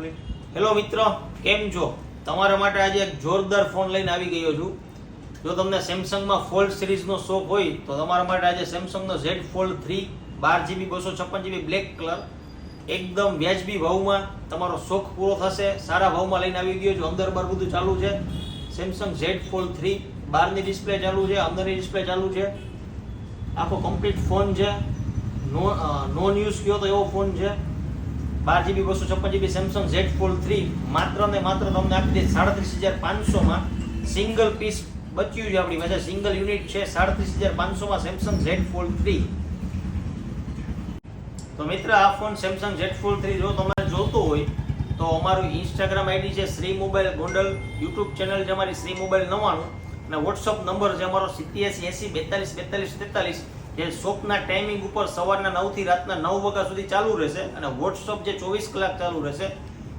Hello મિત્રો, કેમ છો? તમારા માટે આજે એક જોરદાર ફોન લઈને આવી ગયો છું. જો તમને સેમસંગમાં ફોલ્ડ સિરીઝનો શોખ હોય તો તમારા માટે આજે સેમસંગનો Z Fold 3 12GB 256GB black colour એકદમ વ્યાજબી ભાવમાં તમારો શોખ પૂરો થશે. સારા ભાવમાં લઈને આવી ગયો છું. અંદર બાર બધું ચાલુ છે. સેમસંગ Z Fold 3 બહારની ડિસ્પ્લે ચાલુ છે, અંદરની ડિસ્પ્લે ચાલુ છે. આખો કમ્પ્લીટ ફોન છે. નોન યુઝ કયો તો એવો ફોન છે. 12GB 256GB Samsung Z Fold 3 માત્ર ને માત્ર તમને આપી દે 37,500 માં. સિંગલ પીસ બચ્યું છે આપણી પાસે, સિંગલ યુનિટ છે 37,500 માં સેમસંગ Z Fold 3. તો મિત્ર, આ ફોન સેમસંગ Z Fold 3 જો તમારે જોતો હોય તો અમારું ઇન્સ્ટાગ્રામ આઈડી છે Shri mobile Gondal, YouTube channel છે અમારી શ્રી મોબાઈલ 99 અને વોટ્સઅપ નંબર છે અમારો 8780424243, જે શોપના ટાઈમિંગ ઉપર સવારના 9 થી રાતના 9 વાગ્યા સુધી ચાલુ રહેશે અને વોટ્સઅપ જે 24 કલાક ચાલુ રહેશે.